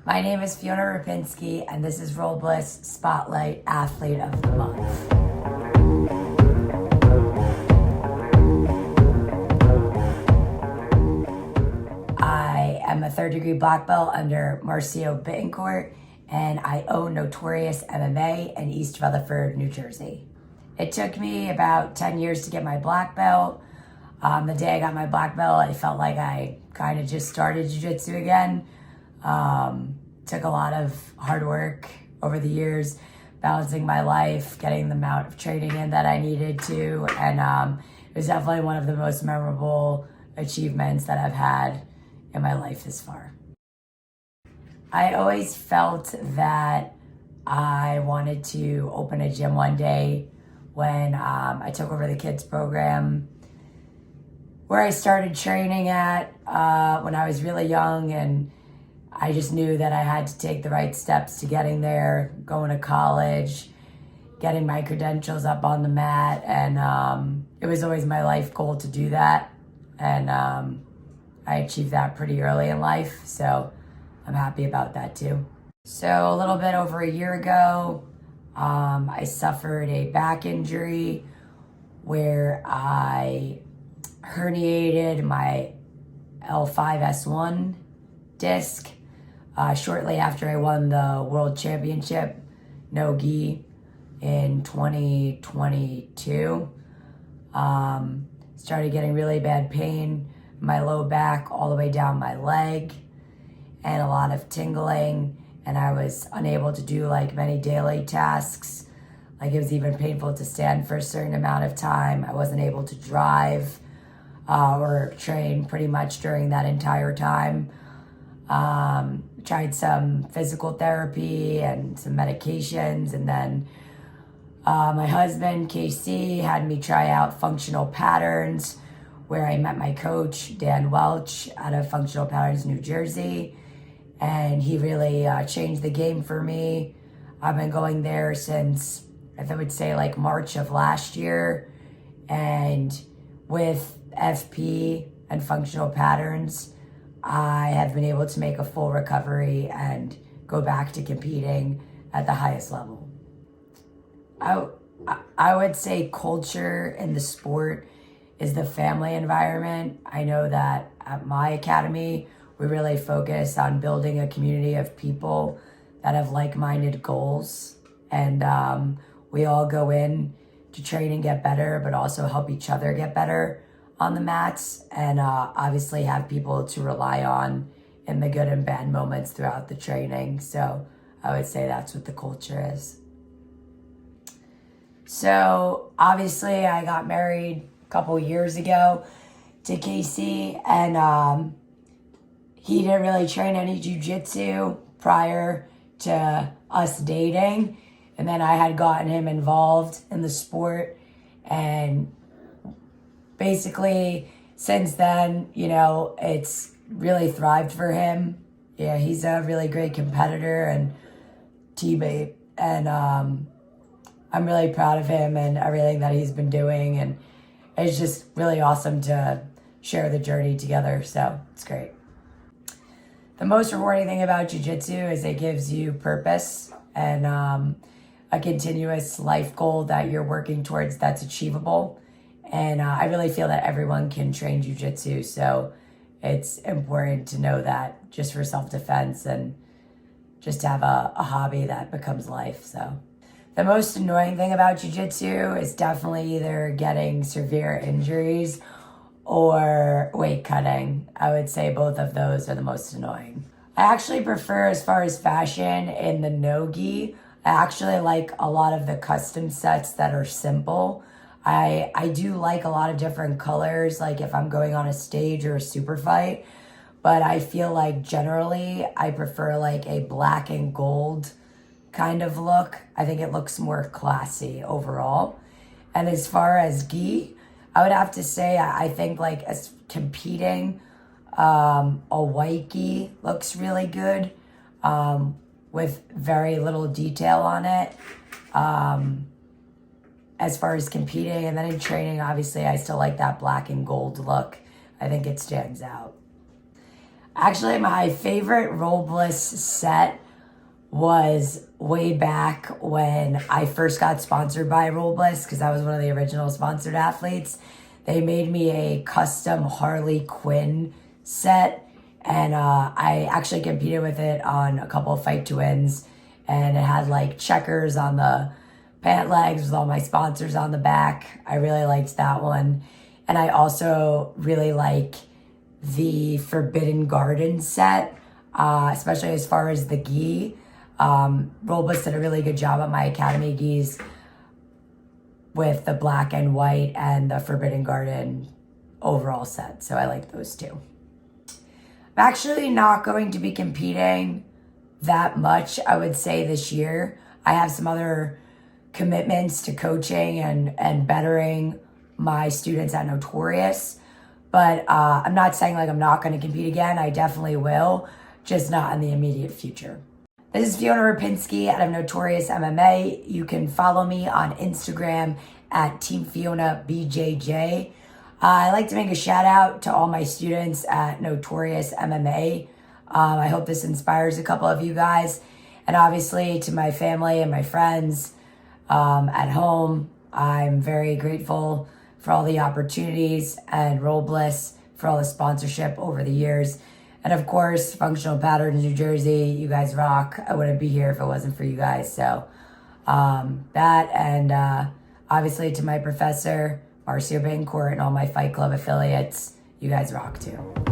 My name is Fiona Rupinski, and this is Robles Spotlight Athlete of the Month. I am a third-degree black belt under Marcio Bittencourt, and I own Notorious MMA in East Rutherford, New Jersey. It took me about 10 years to get my black belt. The day I got my black belt, I felt like I kind of just started Jiu-Jitsu again. Took a lot of hard work over the years, balancing my life, getting the amount of training in that I needed to, and it was definitely one of the most memorable achievements that I've had in my life this far. I always felt that I wanted to open a gym one day when I took over the kids program where I started training at when I was really young, and I just knew that I had to take the right steps to getting there, going to college, getting my credentials up on the mat, and it was always my life goal to do that, and I achieved that pretty early in life, so I'm happy about that too. So a little bit over a year ago, I suffered a back injury where I herniated my L5-S1 disc shortly after I won the World Championship no-gi in 2022. Started getting really bad pain in my low back all the way down my leg and a lot of tingling, and I was unable to do like many daily tasks. Like, it was even painful to stand for a certain amount of time. I wasn't able to drive or train pretty much during that entire time. Tried some physical therapy and some medications, and then my husband, KC, had me try out Functional Patterns, where I met my coach, Dan Welch, out of Functional Patterns, New Jersey, and he really changed the game for me. I've been going there since, I would say, like March of last year, and with FP and Functional Patterns, I have been able to make a full recovery and go back to competing at the highest level. I would say culture in the sport is the family environment. I know that at my academy, we really focus on building a community of people that have like-minded goals, and we all go in to train and get better, but also help each other get better on the mats, and obviously have people to rely on in the good and bad moments throughout the training. So I would say that's what the culture is. So obviously I got married a couple years ago to Casey, and he didn't really train any jiu-jitsu prior to us dating. And then I had gotten him involved in the sport, and basically, since then, you know, it's really thrived for him. Yeah, he's a really great competitor and teammate, and I'm really proud of him and everything that he's been doing, and it's just really awesome to share the journey together, so it's great. The most rewarding thing about jiu-jitsu is it gives you purpose and a continuous life goal that you're working towards that's achievable. And I really feel that everyone can train jiu-jitsu, so it's important to know that, just for self-defense and just to have a hobby that becomes life. So the most annoying thing about jiu-jitsu is definitely either getting severe injuries or weight cutting. I would say both of those are the most annoying. I actually prefer, as far as fashion in the no-gi, I actually like a lot of the custom sets that are simple. I do like a lot of different colors, like if I'm going on a stage or a super fight, but I feel like generally I prefer like a black and gold kind of look. I think it looks more classy overall. And as far as gi, I would have to say I think like as competing, a white gi looks really good with very little detail on it. As far as competing, and then in training, obviously I still like that black and gold look. I think it stands out. Actually, my favorite Roll Bliss set was way back when I first got sponsored by Roll Bliss, because I was one of the original sponsored athletes. They made me a custom Harley Quinn set, and I actually competed with it on a couple of Fight to Wins, and it had like checkers on the pant legs with all my sponsors on the back. I really liked that one. And I also really like the Forbidden Garden set, especially as far as the gi. Robles did a really good job at my Academy gis with the black and white and the Forbidden Garden overall set. So I like those two. I'm actually not going to be competing that much, I would say, this year. I have some other commitments to coaching and bettering my students at Notorious. But I'm not saying like I'm not going to compete again. I definitely will, just not in the immediate future. This is Fiona Rupinski out of Notorious MMA. You can follow me on Instagram at Team Fiona BJJ. I like to make a shout out to all my students at Notorious MMA. I hope this inspires a couple of you guys. And obviously to my family and my friends at home, I'm very grateful for all the opportunities, and Roll Bliss for all the sponsorship over the years. And of course, Functional Patterns New Jersey, you guys rock. I wouldn't be here if it wasn't for you guys. So that, and obviously to my professor, Marcio Bancourt, and all my Fight Club affiliates, you guys rock too.